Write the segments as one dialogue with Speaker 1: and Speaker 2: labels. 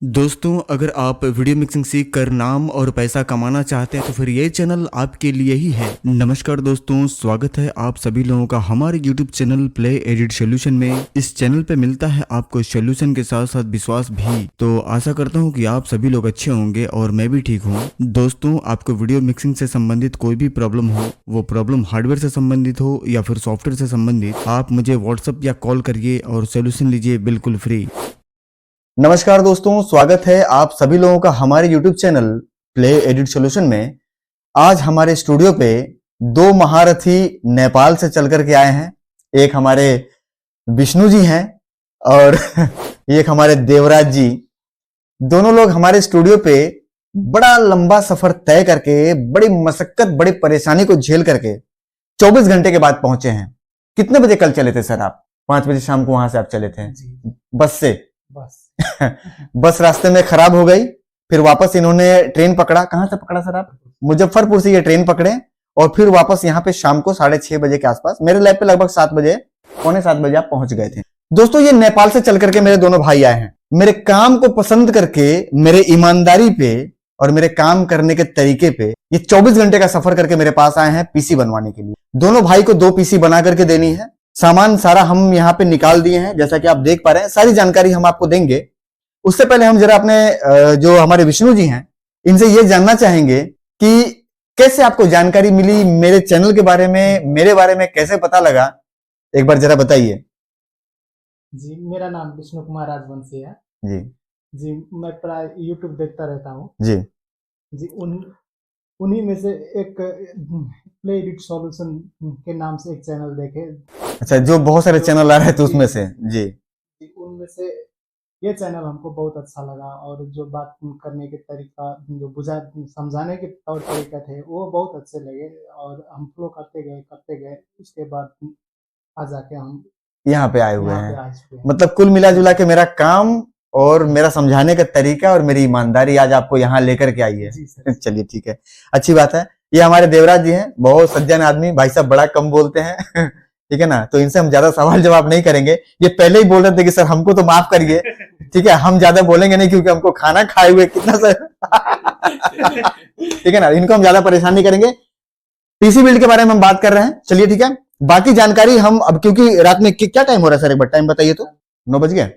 Speaker 1: दोस्तों, अगर आप वीडियो मिक्सिंग सीख कर नाम और पैसा कमाना चाहते हैं तो फिर ये चैनल आपके लिए ही है। नमस्कार दोस्तों, स्वागत है आप सभी लोगों का हमारे YouTube channel play edit solution में। इस चैनल पे मिलता है आपको सोल्यूशन के साथ साथ विश्वास भी। तो आशा करता हूँ कि आप सभी लोग अच्छे होंगे और मैं भी ठीक हूँ। दोस्तों, आपको वीडियो मिक्सिंग से संबंधित कोई भी प्रॉब्लम हो, वो प्रॉब्लम हार्डवेयर से संबंधित हो या फिर सॉफ्टवेयर से संबंधित, आप मुझे व्हाट्सएप या कॉल करिए और सोल्यूशन लीजिए बिल्कुल फ्री। नमस्कार दोस्तों, स्वागत है आप सभी लोगों का हमारे YouTube channel play edit solution में। आज हमारे स्टूडियो पे दो महारथी नेपाल से चल करके आए हैं। एक हमारे विष्णु जी हैं और एक हमारे देवराज जी। दोनों लोग हमारे स्टूडियो पे बड़ा लंबा सफर तय करके, बड़ी मशक्कत, बड़ी परेशानी को झेल करके 24 घंटे के बाद पहुंचे हैं। कितने बजे कल चले थे सर आप? 5 बजे शाम को वहां से आप चले थे बस से। बस रास्ते में खराब हो गई, फिर वापस इन्होंने ट्रेन पकड़ा। कहां से पकड़ा सर आप? मुजफ्फरपुर से ये ट्रेन पकड़े और फिर वापस यहाँ पे शाम को 6:30 बजे के आसपास, मेरे लैब पे लगभग 7 बजे, पौने 7 बजे आप पहुंच गए थे। दोस्तों, ये नेपाल से चल करके मेरे दोनों भाई आए हैं। मेरे काम को पसंद करके, मेरे ईमानदारी पे और मेरे काम करने के तरीके पे ये 24 घंटे का सफर करके मेरे पास आए हैं पीसी बनवाने के लिए। दोनों भाई को 2 पीसी बना करके देनी है। सामान सारा हम यहाँ पे निकाल दिए हैं, जैसा कि आप देख पा रहे हैं। सारी जानकारी हम आपको देंगे। उससे पहले हम जरा अपने जो हमारे विष्णु जी हैं, इनसे ये जानना चाहेंगे कि कैसे आपको जानकारी मिली मेरे चैनल के बारे में, मेरे बारे में कैसे पता लगा, एक बार जरा बताइए।
Speaker 2: जी, मेरा नाम विष्णु कुमार राजवंशी है।
Speaker 1: जी
Speaker 2: जी, मैं प्राय यूट्यूब देखता रहता हूँ।
Speaker 1: जी
Speaker 2: जी, उन्हीं में से एक प्ले एडिट सॉल्यूशन के नाम से एक चैनल देखे।
Speaker 1: अच्छा, जो बहुत सारे चैनल आ रहे थे उसमें से। जी,
Speaker 2: उनमें से ये चैनल हमको बहुत अच्छा लगा और जो बात करने के तरीका, जो समझाने के तौर तरीका थे, वो बहुत अच्छे लगे और हम फॉलो करते गए। उसके बाद आज जाके हम
Speaker 1: यहाँ पे आए हुए
Speaker 2: यहाँ पे
Speaker 1: हैं।
Speaker 2: आ चुके हैं।
Speaker 1: मतलब कुल मिला जुला के मेरा काम और मेरा समझाने का तरीका और मेरी ईमानदारी आज आपको यहाँ लेकर के आई है।
Speaker 2: जी सर।
Speaker 1: चलिए, ठीक है, अच्छी बात है। ये हमारे देवराज जी हैं, बहुत सज्जन आदमी, भाई साहब बड़ा कम बोलते हैं। ठीक है ना, तो इनसे हम ज्यादा सवाल जवाब नहीं करेंगे। ये पहले ही बोल रहे थे कि सर हमको तो माफ करिए, ठीक है, हम ज्यादा बोलेंगे नहीं क्योंकि हमको खाना खाए हुए कितना सर। ठीक है ना, इनको हम ज्यादा परेशान नहीं करेंगे। पीसी बिल्ड के बारे में हम बात कर रहे हैं। चलिए, ठीक है, बाकी जानकारी हम अब, क्योंकि रात में क्या टाइम हो रहा है सर, एक बार टाइम बताइए तो। 9 बज गए,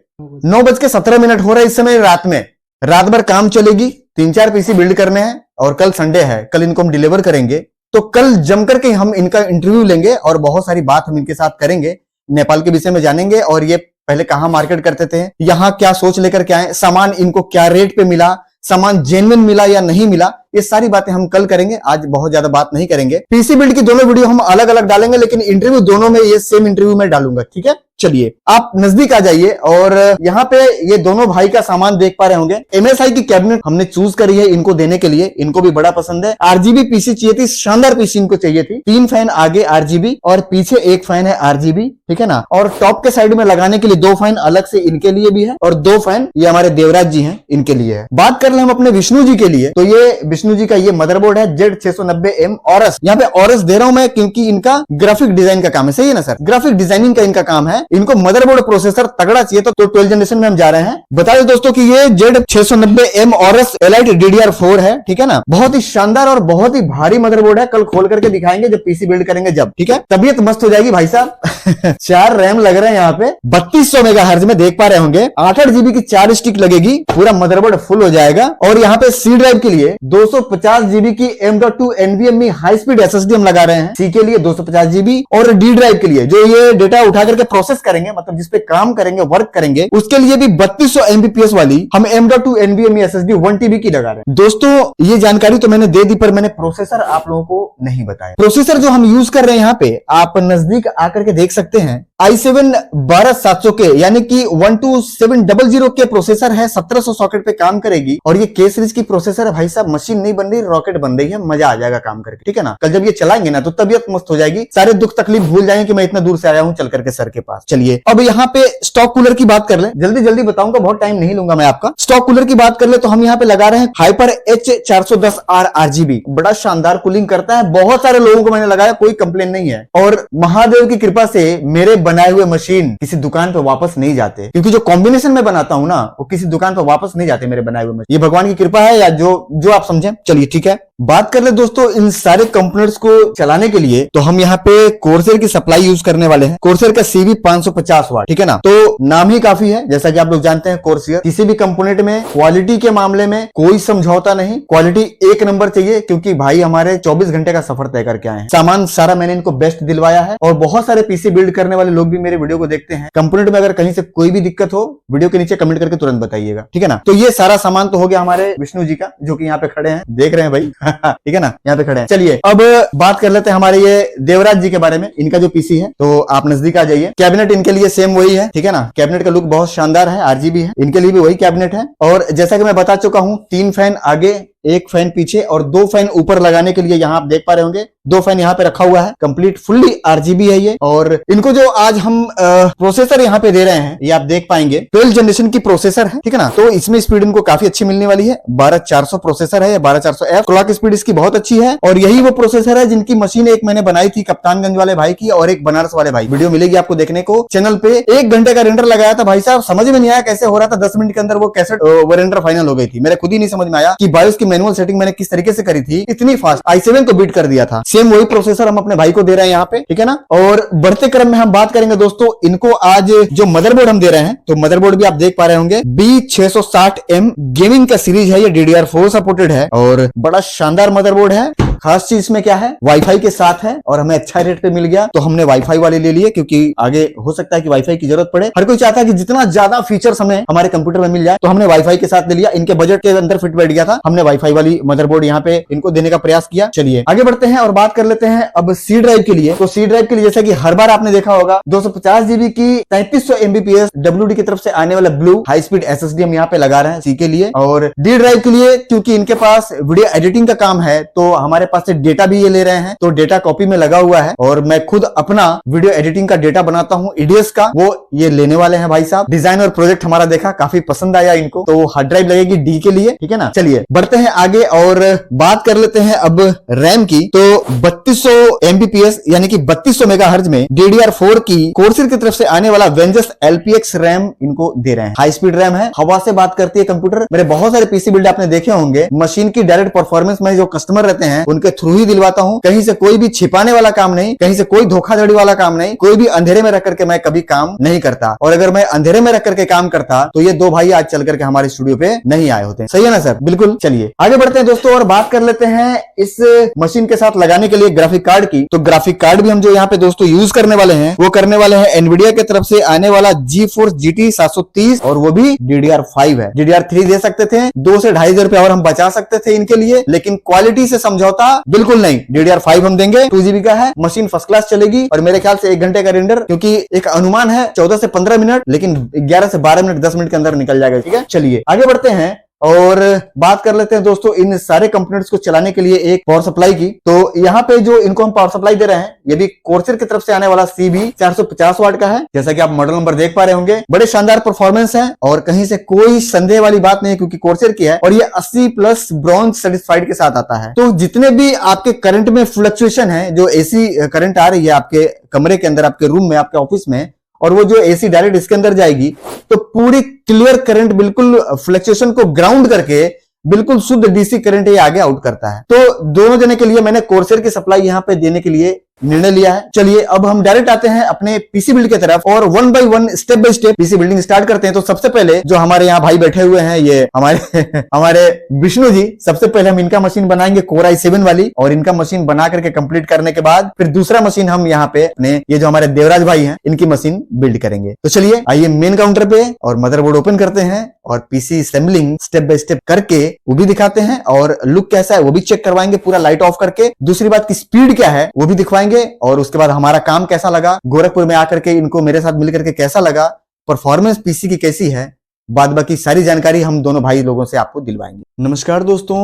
Speaker 1: 9:17 हो रहा है इस समय रात में। रात भर काम चलेगी, 3-4 पीसी बिल्ड करने हैं और कल संडे है, कल इनको हम डिलीवर करेंगे। तो कल जम करके हम इनका इंटरव्यू लेंगे और बहुत सारी बात हम इनके साथ करेंगे, नेपाल के विषय में जानेंगे और ये पहले कहां मार्केट करते थे, यहाँ क्या सोच लेकर के आए, सामान इनको क्या रेट पे मिला, सामान जेन्युइन मिला या नहीं मिला, ये सारी बातें हम कल करेंगे। आज बहुत ज्यादा बात नहीं करेंगे। पीसी बिल्ड की दोनों वीडियो हम अलग अलग डालेंगे, लेकिन इंटरव्यू दोनों में ये सेम इंटरव्यू में डालूंगा। ठीक है, चलिए आप नजदीक आ जाइए और यहाँ पे ये दोनों भाई का सामान देख पा रहे होंगे। MSI की कैबिनेट हमने चूज करी है इनको देने के लिए, इनको भी बड़ा पसंद है। RGB पीसी चाहिए थी, शानदार पीसी इनको चाहिए थी। 3 फैन आगे RGB और पीछे 1 फैन है RGB, ठीक है ना। और टॉप के साइड में लगाने के लिए 2 फैन अलग से इनके लिए भी है और 2 फैन ये हमारे देवराज जी हैं, इनके लिए है। बात कर ले हम अपने विष्णु जी के लिए, तो ये विष्णु जी का ये मदरबोर्ड है Z690M ऑरस। यहाँ पे ऑरस दे रहा हूं मैं क्योंकि इनका ग्राफिक डिजाइन का काम है, सही है ना सर, ग्राफिक डिजाइनिंग का इनका काम है। इनको मदरबोर्ड प्रोसेसर तगड़ा चाहिए, तो 12 जनरेशन में हम जा रहे हैं। बता दें दोस्तों कि ये Z690M ऑरस एलाइट DDR4 है, ठीक है ना। बहुत ही शानदार और बहुत ही भारी मदरबोर्ड है। कल खोल करके दिखाएंगे जब पीसी बिल्ड करेंगे जब, ठीक है, तबीयत मस्त हो जाएगी भाई साहब। 4 रैम लग रहे हैं यहाँ पे, 3200 मेगाहर्ट्ज में देख पा रहे होंगे। 8 GB की 4 स्टिक लगेगी, पूरा मदरबोर्ड फुल हो जाएगा। और यहाँ पे C ड्राइव के लिए 250 GB की M.2 NVMe high speed SSD हम लगा रहे हैं। C के लिए 250 GB और D ड्राइव के लिए जो ये डेटा उठा करके प्रोसेस करेंगे, मतलब जिसपे काम करेंगे, वर्क करेंगे, उसके लिए भी 3200 MBPS वाली हम M.2 NVMe SSD 1 TB की लगा रहे हैं। दोस्तों, ये जानकारी तो मैंने दे दी, पर मैंने प्रोसेसर आप लोगों को नहीं बताया। प्रोसेसर जो हम यूज कर रहे हैं यहाँ पे, आप नजदीक आकर के देख सकते हैं। i7 12700 के, यानी कि 12700 के प्रोसेसर है। 1700 सॉकेट पे काम करेगी और ये के सीरीज की प्रोसेसर है भाई साहब। मशीन नहीं बन रही, रॉकेट बन रही है। मजा आ जाएगा काम करके, ठीक है ना। कल जब ये चलाएंगे ना तो तबीयत मस्त हो जाएगी, सारे दुख तकलीफ भूल जाएंगे कि मैं इतना दूर से आया हूं चल करके सर के पास। चलिए अब यहाँ पे स्टॉक कूलर की बात कर ले, जल्दी जल्दी बताऊंगा, बहुत टाइम नहीं लूंगा मैं आपका। स्टॉक कूलर की बात कर ले तो हम यहाँ पे लगा रहे हैं हाइपर H410R RGB। बड़ा शानदार कूलिंग करता है, बहुत सारे लोगों को मैंने लगाया, कोई कंप्लेन नहीं है। और महादेव की कृपा से मेरे बनाए हुए मशीन किसी दुकान पे वापस नहीं जाते, क्योंकि जो कॉम्बिनेशन में बनाता हूं ना वो किसी दुकान पे वापस नहीं जाते मेरे बनाए हुए मशीन। ये भगवान की कृपा है या जो आप समझें। चलिए ठीक है, बात कर ले दोस्तों इन सारे कंपोनेंट्स को चलाने के लिए। तो हम यहाँ पे कोर्सेर की सप्लाई यूज करने वाले हैं, कोर्सेर का CV 550 वाट, ठीक है ना। तो नाम ही काफी है, जैसा कि आप लोग जानते हैं कोर्सेर। किसी भी कंपोनेंट में क्वालिटी के मामले में कोई समझौता नहीं, क्वालिटी एक नंबर चाहिए, क्योंकि भाई हमारे 24 घंटे का सफर तय करके आए हैं। सामान सारा मैंने इनको बेस्ट दिलवाया है, और बहुत सारे पीसी बिल्ड करने वाले लोग भी मेरे वीडियो को देखते हैं। कंपोनेंट में अगर कहीं से कोई भी दिक्कत हो वीडियो के नीचे कमेंट करके तुरंत बताइएगा, ठीक है ना। तो ये सारा सामान तो हो गया हमारे विष्णु जी का, जो कि यहाँ पे खड़े हैं, देख रहे हैं भाई ठीक है ना, यहाँ पे खड़े हैं। चलिए अब बात कर लेते हैं हमारे ये देवराज जी के बारे में। इनका जो पीसी है, तो आप नजदीक आ जाइए। कैबिनेट इनके लिए सेम वही है, ठीक है ना। कैबिनेट का लुक बहुत शानदार है, RGB है, इनके लिए भी वही कैबिनेट है। और जैसा कि मैं बता चुका हूं, 3 फैन आगे, 1 फैन पीछे और 2 फैन ऊपर लगाने के लिए यहाँ आप देख पा रहे होंगे 2 फैन यहाँ पे रखा हुआ है। कंप्लीट फुल्ली RGB है ये। और इनको जो आज हम प्रोसेसर यहाँ पे दे रहे हैं, ये आप देख पाएंगे 12 जनरेशन की प्रोसेसर है, ठीक है ना। तो इसमें स्पीड इनको काफी अच्छी मिलने वाली है। 12400 प्रोसेसर है, 12400F क्लॉक स्पीड इसकी बहुत अच्छी है। और यही वो प्रोसेसर है जिनकी मशीन एक मैंने बनाई थी कप्तानगंज वाले भाई की, और एक बनारस वाले भाई। वीडियो मिलेगी आपको देखने को चैनल पे। 1 घंटे का रेंडर लगाया था भाई साहब, समझ में नहीं आया कैसे हो रहा था। 10 मिनट के अंदर वो कैसे वो रेंडर फाइनल हो गई थी। मेरे खुद ही नहीं समझ में आया कि बायोस की मैनुअल सेटिंग मैंने किस तरीके से करी थी, इतनी फास्ट i7 को बीट कर दिया था। सेम वही प्रोसेसर हम अपने भाई को दे रहे हैं यहाँ पे, ठीक है ना। और बढ़ते क्रम में हम बात करेंगे दोस्तों, इनको आज जो मदरबोर्ड हम दे रहे हैं, तो मदरबोर्ड भी आप देख पा रहे होंगे B660M गेमिंग का सीरीज है। ये DDR4 सपोर्टेड है और बड़ा शानदार मदरबोर्ड है। खास चीज इसमें क्या है, वाईफाई के साथ है, और हमें अच्छा रेट पे मिल गया तो हमने वाईफाई वाले ले लिए, क्योंकि आगे हो सकता है कि वाईफाई की जरूरत पड़े। हर कोई चाहता है कि जितना ज्यादा फीचर्स हमें हमारे कंप्यूटर में मिल जाए, तो हमने वाईफाई के साथ ले लिया। इनके बजट के अंदर फिट बैठ गया था, हमने वाईफाई वाली मदरबोर्ड यहाँ पे इनको देने का प्रयास किया। चलिए आगे बढ़ते हैं और बात कर लेते हैं अब C ड्राइव के लिए। तो C ड्राइव के लिए जैसा कि हर बार आपने देखा होगा 250 GB की 3300 MBPS WD की तरफ से आने वाला ब्लू हाई स्पीड SSD हम यहाँ पे लगा रहे हैं C के लिए। और D ड्राइव के लिए क्योंकि इनके पास वीडियो एडिटिंग का काम है, तो हमारे पास से डेटा भी ले रहे हैं, तो डेटा कॉपी में लगा हुआ है। और मैं खुद अपना वीडियो एडिटिंग का डेटा बनाता हूं EDS का, वो ये लेने वाले हैं भाई साहब। डिजाइन और प्रोजेक्ट हमारा देखा, काफी पसंद आया इनको, तो हार्ड ड्राइव लगेगी D के लिए, ठीक है ना। चलिए बढ़ते हैं आगे और बात कर लेते हैं अब रैम की। तो 3200 MBPS यानी कि 3200 मेगाहर्ट्ज में DDR4 की कोर्सेर की तरफ से आने वाला वेंजस LPX रैम इनको दे रहे हैं। हाई स्पीड रैम है, हवा से बात करती है कंप्यूटर। मेरे बहुत सारे पीसी बिल्ड आपने देखे होंगे, मशीन की डायरेक्ट परफॉर्मेंस में जो कस्टमर रहते हैं उनके थ्रू ही दिलवाता हूं। कहीं से कोई भी छिपाने वाला काम नहीं, कहीं से कोई धोखाधड़ी वाला काम नहीं, कोई भी अंधेरे में रख करके मैं कभी काम नहीं करता। और अगर मैं अंधेरे में रख करके काम करता तो ये 2 भाई आज चल करके हमारे स्टूडियो पे नहीं आए होते। सही है ना सर? बिल्कुल। चलिए आगे बढ़ते हैं दोस्तों और बात कर लेते हैं इस मशीन के साथ लगाने के लिए ग्राफिक कार्ड की। तो ग्राफिक कार्ड भी हम जो यहाँ पे दोस्तों यूज करने वाले हैं, वो करने वाले हैं एनवीडिया की तरफ से आने वाला GeForce GT 730, और वो भी DDR5 है। DDR3 दे सकते थे, 2 से 2,500 रुपए और हम बचा सकते थे इनके लिए, लेकिन क्वालिटी से समझौता बिल्कुल नहीं। DDR5 हम देंगे, 2 GB का है, मशीन फर्स्ट क्लास चलेगी। और मेरे ख्याल से 1 घंटे का रेंडर, क्योंकि एक अनुमान है 14 से 15 मिनट, लेकिन 11 से 12 मिनट 10 मिनट के अंदर निकल जाएगा, ठीक है। चलिए आगे बढ़ते हैं और बात कर लेते हैं दोस्तों इन सारे कंपोनेंट्स को चलाने के लिए एक पावर सप्लाई की। तो यहाँ पे जो इनको हम पावर सप्लाई दे रहे हैं, ये भी कोर्सेर की तरफ से आने वाला CB 450 वाट का है। जैसा कि आप मॉडल नंबर देख पा रहे होंगे, बड़े शानदार परफॉर्मेंस है और कहीं से कोई संदेह वाली बात नहीं है, क्योंकि कोर्सेर की है। और ये 80+ ब्रॉन्ज सर्टिफाइड के साथ आता है। तो जितने भी आपके करंट में फ्लक्चुएशन है, जो AC करंट आ रही है आपके कमरे के अंदर, आपके रूम में, आपके ऑफिस में, और वो जो AC डायरेक्ट इसके अंदर जाएगी, तो पूरी क्लियर करंट बिल्कुल फ्लक्चुएशन को ग्राउंड करके बिल्कुल शुद्ध DC करंट ये आगे आउट करता है। तो दोनों जने के लिए मैंने कोर्सेर की सप्लाई यहाँ पे देने के लिए निर्णय लिया है। चलिए अब हम डायरेक्ट आते हैं अपने पीसी बिल्ड की तरफ और 1 by 1 step by step PC building start करते हैं। तो सबसे पहले जो हमारे यहाँ भाई बैठे हुए हैं, ये हमारे हमारे विष्णु जी, सबसे पहले हम इनका मशीन बनाएंगे Core i7 वाली, और इनका मशीन बना करके कंप्लीट करने के बाद फिर दूसरा मशीन हम यहाँ पे अपने ये जो हमारे देवराज भाई हैं, इनकी मशीन बिल्ड करेंगे। तो चलिए आइए मेन काउंटर पे और मदरबोर्ड ओपन करते हैं और PC assembling step by step करके वो भी दिखाते हैं, और लुक कैसा है वो भी चेक करवाएंगे पूरा लाइट ऑफ करके। दूसरी बात की स्पीड क्या है वो भी दिखवाएंगे, और उसके बाद हमारा काम कैसा लगा, गोरखपुर में आकर के इनको मेरे साथ मिलकर के कैसा लगा, परफॉर्मेंस पीसी की कैसी है, बाद बाकी सारी जानकारी हम दोनों भाई लोगों से आपको दिलवाएंगे। नमस्कार दोस्तों,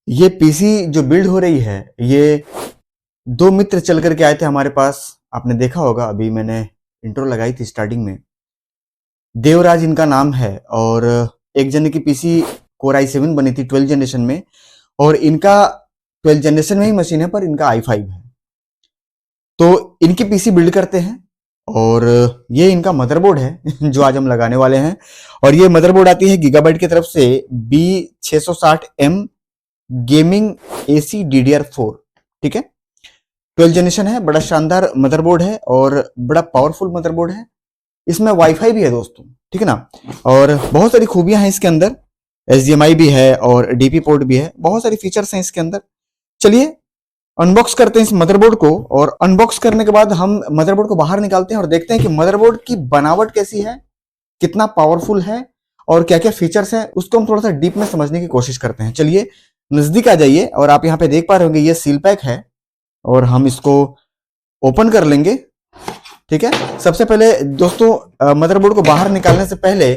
Speaker 1: ये पीसी जो बिल्ड हो रही है, ये 2 मित्र चल करके आए थे हमारे पास। आपने देखा होगा, अभी मैंने इंट्रो लगाई थी स्टार्टिंग में। देवराज इनका नाम है, और एक जने की पीसी Core i7 बनी थी 12 जनरेशन में, और इनका 12 जनरेशन में ही मशीन है, पर इनका i5 है। तो इनकी पीसी बिल्ड करते हैं और ये इनका मदरबोर्ड है जो आज हम लगाने वाले हैं। और ये मदरबोर्ड आती है गीगाबाइट की तरफ से B660M गेमिंग AC DDR4, ठीक है। 12 जनरेशन है, बड़ा शानदार मदरबोर्ड है और बड़ा पावरफुल मदरबोर्ड है। इसमें वाईफाई भी है दोस्तों, ठीक है ना। और बहुत सारी खूबियां हैं इसके अंदर, HDMI भी है और DP पोर्ट भी है, बहुत सारी फीचर्स हैं इसके अंदर। चलिए अनबॉक्स करते हैं इस मदरबोर्ड को, और अनबॉक्स करने के बाद हम मदरबोर्ड को बाहर निकालते हैं और देखते हैं कि मदरबोर्ड की बनावट कैसी है, कितना पावरफुल है और क्या क्या फीचर्स हैं, उसको हम थोड़ा सा डीप में समझने की कोशिश करते हैं। चलिए नजदीक आ जाइए, और आप यहाँ पे देख पा रहे होंगे ये सील पैक है और हम इसको ओपन कर लेंगे, ठीक है। सबसे पहले दोस्तों मदरबोर्ड को बाहर निकालने से पहले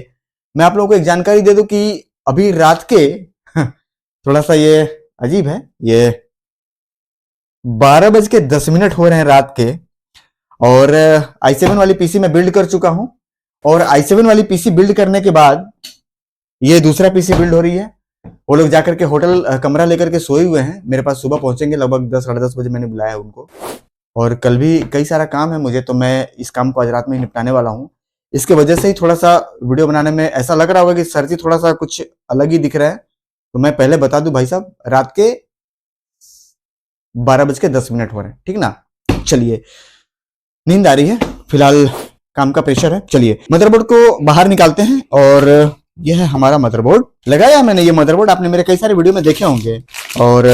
Speaker 1: मैं आप लोगों को एक जानकारी दे दूं कि अभी रात के थोड़ा सा ये अजीब है, ये 12:10 हो रहे हैं रात के, और i7 वाली पीसी मैं बिल्ड कर चुका हूं। और i7 वाली पीसी बिल्ड करने के बाद ये दूसरा पीसी बिल्ड हो रही है। वो लोग जाकर के होटल कमरा लेकर के सोए हुए हैं, मेरे पास सुबह पहुंचेंगे लगभग 10 साढ़े 10 बजे मैंने बुलाया है उनको। और कल भी कई सारा काम है मुझे, तो मैं इस काम को आज रात में ही निपटाने वाला हूँ। इसके वजह से ही थोड़ा सा वीडियो बनाने में ऐसा लग रहा होगा कि सर जी थोड़ा सा कुछ अलग ही दिख रहा है। तो मैं पहले बता दूं भाई साहब, रात के 12:10 हो रहे हैं, ठीक ना। चलिए नींद आ रही है, फिलहाल काम का प्रेशर है। चलिए मदरबोर्ड को बाहर निकालते हैं। और यह है हमारा मदरबोर्ड, लगाया मैंने ये मदरबोर्ड, आपने मेरे कई सारे वीडियो में देखे होंगे और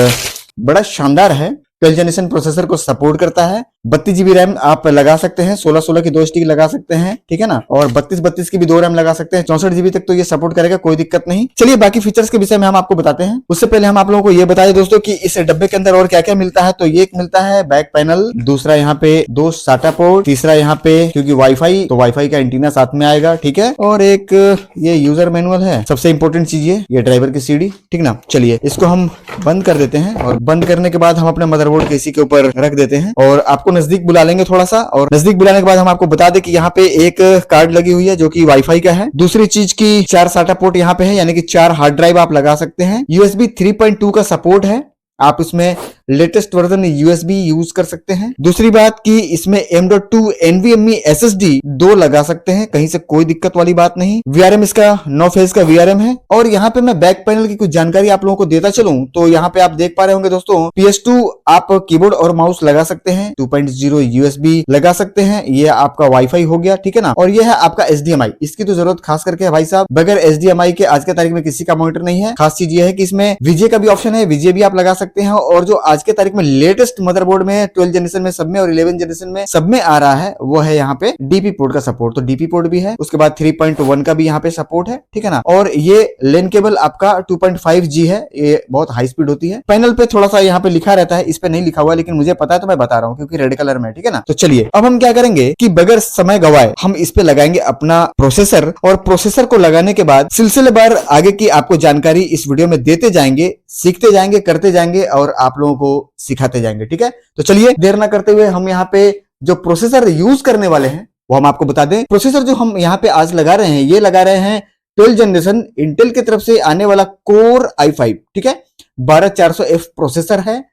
Speaker 1: बड़ा शानदार है। 12 जनरेशन प्रोसेसर को सपोर्ट करता है। 32 GB रैम आप लगा सकते हैं, 16 की 2 स्टिक लगा सकते हैं, ठीक है ना। और 32 की भी 2 रैम लगा सकते हैं, 64 GB तक तो ये सपोर्ट करेगा, कोई दिक्कत नहीं। चलिए बाकी फीचर्स के विषय में हम आपको बताते हैं। उससे पहले हम आप लोगों को ये बताएं दोस्तों कि इस डब्बे के अंदर और क्या क्या मिलता है। तो ये एक मिलता है बैक पैनल, दूसरा यहाँ पे 2 SATA पोर्ट, तीसरा यहाँ पे क्योंकि वाईफाई तो वाईफाई का एंटीना साथ में आएगा, ठीक है। और एक ये यूजर मैनुअल है, सबसे इंपॉर्टेंट चीज ये ड्राइवर की CD, ठीक ना। चलिए इसको हम बंद कर देते हैं, और बंद करने के बाद हम अपने मदरबोर्ड के इसी के ऊपर रख देते हैं और आपको नजदीक बुला लेंगे थोड़ा सा। और नजदीक बुलाने के बाद हम आपको बता दें कि यहाँ पे एक कार्ड लगी हुई है जो कि वाईफाई का है। दूसरी चीज की 4 SATA पोर्ट यहाँ पे है, यानी कि 4 हार्ड ड्राइव आप लगा सकते हैं। USB 3.2 का सपोर्ट है, आप इसमें लेटेस्ट वर्जन USB यूज कर सकते हैं। दूसरी बात कि इसमें M.2 NVMe SSD 2 लगा सकते हैं, कहीं से कोई दिक्कत वाली बात नहीं। VRM इसका 9 फेज का VRM है। और यहाँ पे मैं बैक पैनल की कुछ जानकारी आप लोगों को देता चलूं तो यहाँ पे आप देख पा रहे होंगे दोस्तों, PS2 आप कीबोर्ड और माउस लगा सकते हैं, 2.0 USB लगा सकते हैं, ये आपका वाईफाई हो गया, ठीक है ना। और ये है आपका HDMI, इसकी तो जरूरत खास करके है भाई साहब, बगैर HDMI के आज के तारीख में किसी का मॉनिटर नहीं है। खास चीज ये है कि इसमें VGA का भी ऑप्शन है, VGA भी आप लगा सकते हैं। और जो आज के तारीख में लेटेस्ट मदरबोर्ड में 12 जनरेशन में सब में और 11 जनरेशन में सब में आ रहा है वो है यहाँ पे DP पोर्ट का सपोर्ट, तो DP पोर्ट भी है। उसके बाद 3.1 का भी यहाँ पे सपोर्ट है, ठीक है ना। और ये लेन केबल आपका 2.5G है, ये बहुत हाई स्पीड होती है। पैनल पे थोड़ा सा यहाँ पे लिखा रहता है, इस पे नहीं लिखा हुआ, लेकिन मुझे पता है तो मैं बता रहा हूँ क्योंकि रेड कलर में, ठीक है ना। तो चलिए अब हम क्या करेंगे कि बगैर समय गवाए हम इस पे लगाएंगे अपना प्रोसेसर, और प्रोसेसर को लगाने के बाद सिलसिलेवार आगे की आपको जानकारी इस वीडियो में देते जाएंगे, सीखते जाएंगे, करते जाएंगे और आप लोगों को सिखाते जाएंगे, ठीक है। तो चलिए देर ना करते हुए हम यहाँ पे जो प्रोसेसर यूज करने वाले हैं वो हम आपको बता दें। प्रोसेसर जो हम यहाँ पे आज लगा रहे हैं, ये लगा रहे हैं 12 जनरेशन इंटेल की तरफ से आने वाला कोर i5, ठीक है। 12400F प्रोसेसर है,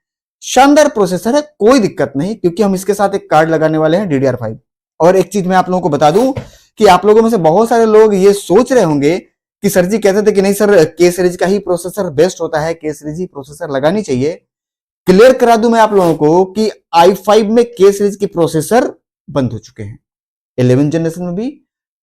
Speaker 1: शानदार प्रोसेसर है, कोई दिक्कत नहीं, क्योंकि हम इसके साथ एक कार्ड लगाने वाले हैं DDR5। और एक चीज मैं आप लोगों को बता दूं कि आप लोगों में से बहुत सारे लोग ये सोच रहे होंगे कि सर जी कहते थे कि नहीं सर K सीरीज का ही प्रोसेसर बेस्ट होता है, K सीरीज ही प्रोसेसर लगानी चाहिए। क्लियर करा दूं मैं आप लोगों को कि i5 में K सीरीज के प्रोसेसर बंद हो चुके हैं, 11 जनरेशन में भी,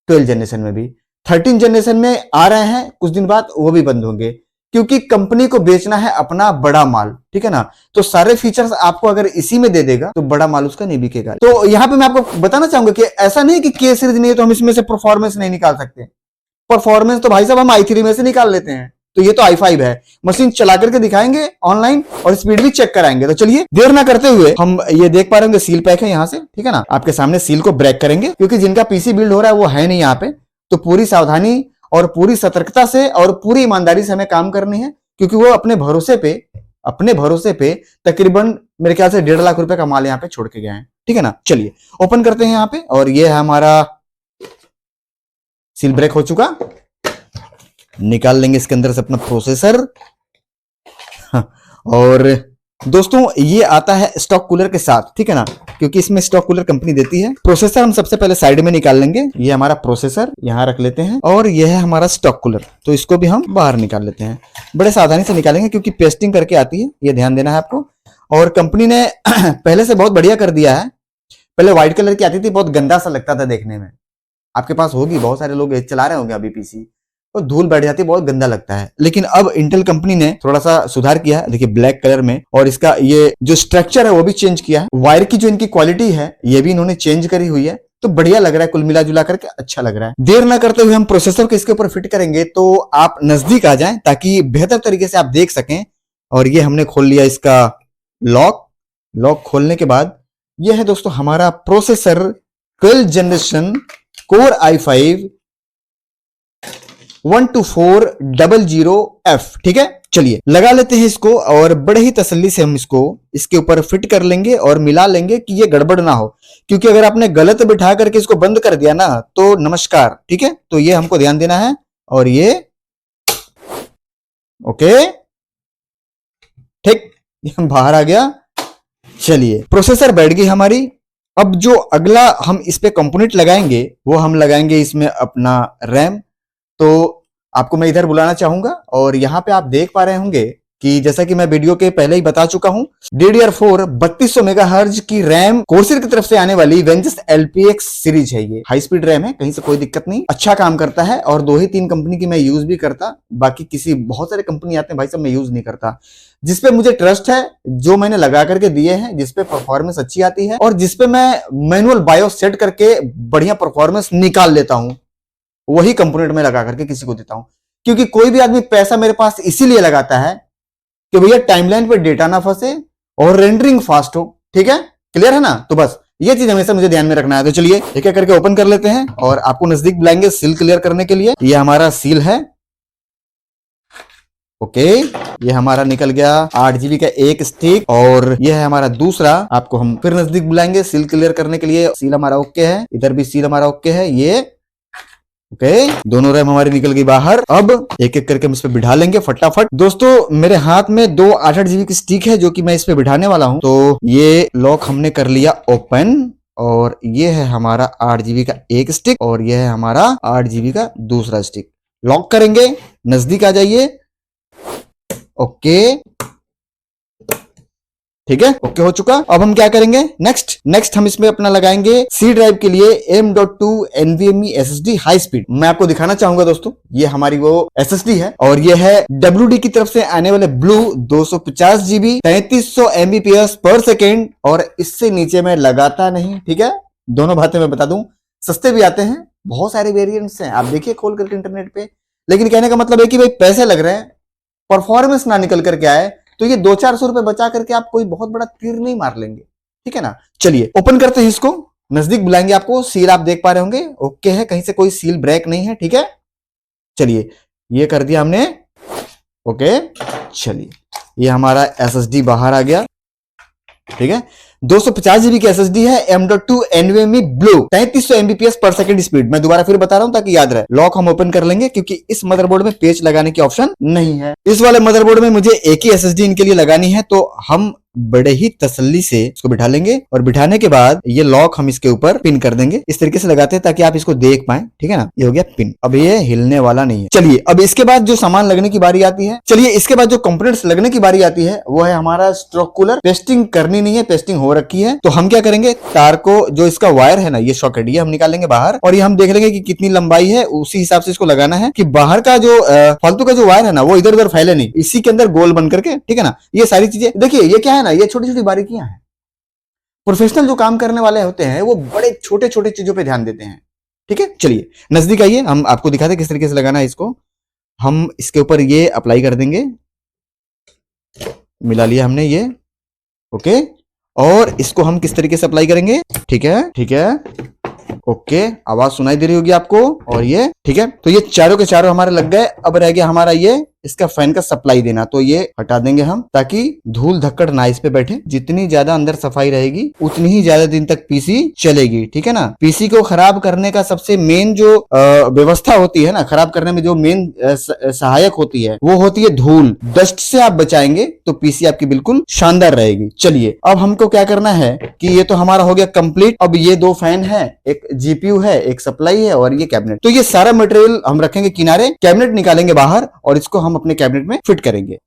Speaker 1: 12 जनरेशन में भी, 13 जनरेशन में आ रहे हैं कुछ दिन बाद, वो भी बंद होंगे, क्योंकि कंपनी को बेचना है अपना बड़ा माल, ठीक है ना। तो सारे फीचर्स आपको अगर इसी में दे देगा तो बड़ा माल उसका नहीं बिकेगा। तो यहां पे मैं आपको बताना चाहूंगा कि ऐसा नहीं कि K सीरीज नहीं है तो हम इसमें से परफॉर्मेंस नहीं निकाल सकते। परफॉर्मेंस तो भाई साहब हम i3 में से निकाल लेते हैं, तो ये तो i5 है, मशीन चला करके दिखाएंगे ऑनलाइन और स्पीड भी चेक कराएंगे। तो चलिए देर ना करते हुए हम ये देख पा रहे होंगे सील पैक है यहाँ से, ठीक है ना। आपके सामने सील को ब्रेक करेंगे, क्योंकि जिनका पीसी बिल्ड हो रहा है वो है नहीं यहाँ पे, तो पूरी सावधानी और पूरी सतर्कता से और पूरी ईमानदारी से हमें काम करनी है, क्योंकि वो अपने भरोसे पे तकरीबन मेरे ख्याल से 1.5 लाख रुपए का माल यहाँ पे छोड़ के गए हैं, ठीक है ना। चलिए ओपन करते हैं यहाँ पे, और ये है हमारा सील ब्रेक हो चुका। निकाल लेंगे इसके अंदर से अपना प्रोसेसर और दोस्तों ये आता है स्टॉक कूलर के साथ, ठीक है ना, क्योंकि इसमें स्टॉक कूलर कंपनी देती है। प्रोसेसर हम सबसे पहले साइड में निकाल लेंगे, ये हमारा प्रोसेसर यहाँ रख लेते हैं, और ये है हमारा स्टॉक कूलर, तो इसको भी हम बाहर निकाल लेते हैं। बड़े सावधानी से निकालेंगे क्योंकि पेस्टिंग करके आती है, ये ध्यान देना है आपको। और कंपनी ने पहले से बहुत बढ़िया कर दिया है। पहले व्हाइट कलर की आती थी, बहुत गंदा सा लगता था देखने में। आपके पास होगी, बहुत सारे लोग चला रहे होंगे अभी पीसी, तो धूल बैठ जाती है, बहुत गंदा लगता है। लेकिन अब इंटेल कंपनी ने थोड़ा सा सुधार किया है, देखिए ब्लैक कलर में, और इसका ये जो स्ट्रक्चर है वो भी चेंज किया है। वायर की जो इनकी क्वालिटी है ये भी इन्होंने चेंज करी हुई है, तो बढ़िया लग रहा है, कुल मिला जुला करके अच्छा लग रहा है। देर ना करते हुए हम प्रोसेसर को इसके ऊपर फिट करेंगे, तो आप नजदीक आ जाएं ताकि बेहतर तरीके से आप देख सकें। और ये हमने खोल लिया इसका लॉक खोलने के बाद ये है दोस्तों हमारा processor 12 generation core i5 12400F, ठीक है। चलिए लगा लेते हैं इसको, और बड़े ही तसल्ली से हम इसको इसके ऊपर फिट कर लेंगे और मिला लेंगे कि ये गड़बड़ ना हो, क्योंकि अगर आपने गलत बिठा करके इसको बंद कर दिया ना तो नमस्कार, ठीक है। तो ये हमको ध्यान देना है, और ये ओके ठीक, ये बाहर आ गया। चलिए प्रोसेसर बैठ गई हमारी। अब जो अगला हम इस पे कंपोनेंट लगाएंगे वो हम लगाएंगे इसमें अपना रैम। तो आपको मैं इधर बुलाना चाहूंगा, और यहां पे आप देख पा रहे होंगे कि जैसा कि मैं वीडियो के पहले ही बता चुका हूं, DDR4 3200 मेगाहर्ट्ज की रैम कोर्सेर की तरफ से आने वाली वेंजस LPX सीरीज है। ये हाई स्पीड रैम है, कहीं से कोई दिक्कत नहीं, अच्छा काम करता है। और 2 ही 3 कंपनी की मैं यूज भी करता, बाकी किसी बहुत सारे कंपनी आते हैं भाई साहब, मैं यूज नहीं करता। जिसपे मुझे ट्रस्ट है, जो मैंने लगा करके दिए हैं, जिसपे परफॉर्मेंस अच्छी आती है, और जिसपे मैं मैनुअल बायोस सेट करके बढ़िया परफॉर्मेंस निकाल लेता हूं, वही कंपोनेंट में लगा करके किसी को देता हूं। क्योंकि कोई भी आदमी पैसा मेरे पास इसीलिए लगाता है कि भैया टाइमलाइन पे डेटा ना फंसे और रेंडरिंग फास्ट हो, ठीक है, क्लियर है ना। तो बस ये चीज हमेशा मुझे ध्यान में रखना है। तो चलिए एक एक करके ओपन कर लेते हैं, और आपको नजदीक बुलाएंगे सील क्लियर करने के लिए। ये हमारा सील है, ओके। ये हमारा निकल गया 8 GB का एक स्टिक, और ये है हमारा दूसरा। आपको हम फिर नजदीक बुलाएंगे सील क्लियर करने के लिए। सील हमारा ओके है, इधर भी सील हमारा ओके है, ये ओके। दोनों रैम हमारी निकल गई बाहर। अब एक एक करके हम इस पे बिठा लेंगे फटाफट। दोस्तों मेरे हाथ में 2 8-8 GB की स्टिक है जो कि मैं इस पे बिठाने वाला हूं। तो ये लॉक हमने कर लिया ओपन, और ये है हमारा 8 GB का एक स्टिक, और ये है हमारा 8 GB का दूसरा स्टिक। लॉक करेंगे, नजदीक आ जाइए, ओके ठीक है, ओके हो चुका। अब हम क्या करेंगे नेक्स्ट हम इसमें अपना लगाएंगे सी ड्राइव के लिए M.2 NVMe SSD high speed. मैं आपको दिखाना चाहूंगा दोस्तों, ये हमारी वो SSD है, और ये है WD की तरफ से आने वाले ब्लू 250 GB 3300 Mbps पर सेकेंड, और इससे नीचे मैं लगाता नहीं, ठीक है। दोनों बातें मैं बता दूं, सस्ते भी आते हैं, बहुत सारे वेरिएंट्स हैं, आप देखिए खोल करके इंटरनेट पे। लेकिन कहने का मतलब है कि भाई पैसे लग रहे हैं, परफॉर्मेंस ना निकल करके आए, तो ये 200-400 रुपए बचा करके आप कोई बहुत बड़ा तीर नहीं मार लेंगे, ठीक है ना। चलिए ओपन करते हैं इसको, नजदीक बुलाएंगे आपको। सील आप देख पा रहे होंगे ओके है, कहीं से कोई सील ब्रेक नहीं है, ठीक है। चलिए ये कर दिया हमने, ओके। चलिए ये हमारा SSD बाहर आ गया, ठीक है। 250 GB की SSD है, M.2 NVMe ब्लू 3300 Mbps पर सेकंड स्पीड। मैं दोबारा फिर बता रहा हूं ताकि याद रहे। लॉक हम ओपन कर लेंगे क्योंकि इस मदरबोर्ड में पेच लगाने की ऑप्शन नहीं है। इस वाले मदरबोर्ड में मुझे एक ही SSD इनके लिए लगानी है, तो हम बड़े ही तसल्ली से इसको बिठा लेंगे, और बिठाने के बाद ये लॉक हम इसके ऊपर पिन कर देंगे। इस तरीके से लगाते हैं ताकि आप इसको देख पाएं, ठीक है ना। ये हो गया पिन, अब ये हिलने वाला नहीं है। चलिए अब इसके बाद जो सामान लगने की बारी आती है, चलिए इसके बाद जो कंपोनेंट्स लगने की बारी आती है वो है हमारा स्ट्रोक कूलर। पेस्टिंग करनी नहीं है, पेस्टिंग हो रखी है। तो हम क्या करेंगे, तार को जो इसका वायर है ना, ये सॉकेट, ये हम निकालेंगे बाहर, और ये हम देख लेंगे कि कितनी लंबाई है, उसी हिसाब से इसको लगाना है कि बाहर का जो फालतू का जो वायर है ना वो इधर उधर फैले नहीं, इसी के अंदर गोल बन करके, ठीक है ना। ये सारी चीजें देखिए, ये क्या है ना, ये छोटी छोटी बारीकियां हैं। प्रोफेशनल जो काम करने वाले होते हैं वो बड़े छोटे छोटे चीजों पे ध्यान देते हैं, ठीक है। चलिए नजदीक आइए, हम आपको दिखाते हैं किस तरीके से लगाना है इसको। हम इसके ऊपर ये अप्लाई कर देंगे, मिला लिया हमने ये, ओके। और इसको हम किस तरीके से अप्लाई करेंगे, ठीक है, ठीक है, ओके। आवाज सुनाई दे रही होगी आपको, और ये ठीक है। तो ये चारों के चारों हमारे लग गए। अब रह गया हमारा ये इसका फैन का सप्लाई देना, तो ये हटा देंगे हम ताकि धूल धक्कड़ ना इस पे बैठे। जितनी ज्यादा अंदर सफाई रहेगी उतनी ही ज्यादा दिन तक पीसी चलेगी, ठीक है ना। पीसी को खराब करने का सबसे मेन जो व्यवस्था होती है ना, खराब करने में जो मेन सहायक होती है वो होती है धूल। डस्ट से आप बचाएंगे तो पीसी आपकी बिल्कुल शानदार रहेगी। चलिए अब हमको क्या करना है कि ये तो हमारा हो गया कंप्लीट। अब ये दो फैन है, एक जीपीयू है, एक सप्लाई है और ये कैबिनेट। तो ये सारा मटेरियल हम रखेंगे किनारे, कैबिनेट निकालेंगे बाहर और इसको हम अपने कैबिनेट में फिट करेंगे।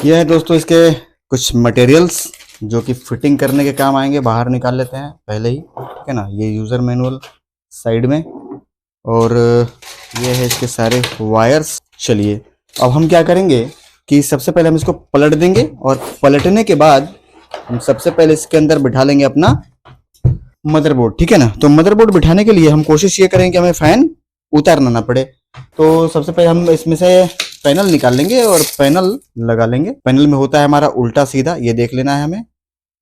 Speaker 1: यह है दोस्तों इसके कुछ मटेरियल्स जो कि फिटिंग करने के काम आएंगे। बाहर निकाल लेते हैं पहले ही, ठीक है ना। ये यूजर मैनुअल साइड में और ये है इसके सारे वायर्स। चलिए अब हम क्या करेंगे कि सबसे पहले हम इसको पलट देंगे और पलटने के बाद हम सबसे पहले इसके अंदर बिठा लेंगे अपना मदरबोर्ड, ठीक है ना। तो मदरबोर्ड बिठाने के लिए हम कोशिश ये करेंगे कि हमें फैन उतारना ना पड़े। तो सबसे पहले हम इसमें से पैनल निकाल लेंगे और पैनल लगा लेंगे। पैनल में होता है हमारा उल्टा सीधा, ये देख लेना है हमें,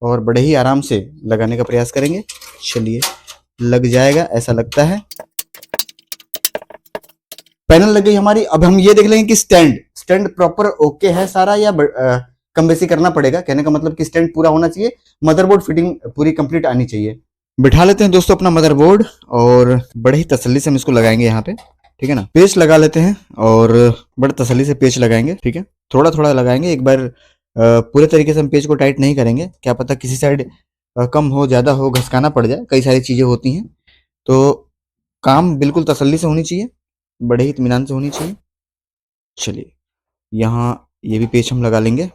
Speaker 1: और बड़े ही आराम से लगाने का प्रयास करेंगे। चलिए लग जाएगा ऐसा लगता है। पैनल लग गई हमारी। अब हम ये देख लेंगे कि स्टैंड प्रॉपर ओके है सारा या कम बेसी करना पड़ेगा। कहने का मतलब कि स्टैंड पूरा होना चाहिए, मदरबोर्ड फिटिंग पूरी कंप्लीट आनी चाहिए। बिठा लेते हैं दोस्तों अपना मदरबोर्ड और बड़े ही तसल्ली से हम इसको लगाएंगे यहाँ पे, ठीक है ना। पेच लगा लेते हैं और बड़े तसल्ली से पेच लगाएंगे, ठीक है। थोड़ा थोड़ा लगाएंगे, एक बार पूरे तरीके से हम पेच को टाइट नहीं करेंगे। क्या पता किसी साइड कम हो, ज्यादा हो, घसकाना पड़ जाए, कई सारी चीजें होती हैं। तो काम बिल्कुल तसल्ली से होनी चाहिए, बड़े ही इत्मीनान से होनी चाहिए। चलिए यहाँ ये भी पेच हम लगा लेंगे।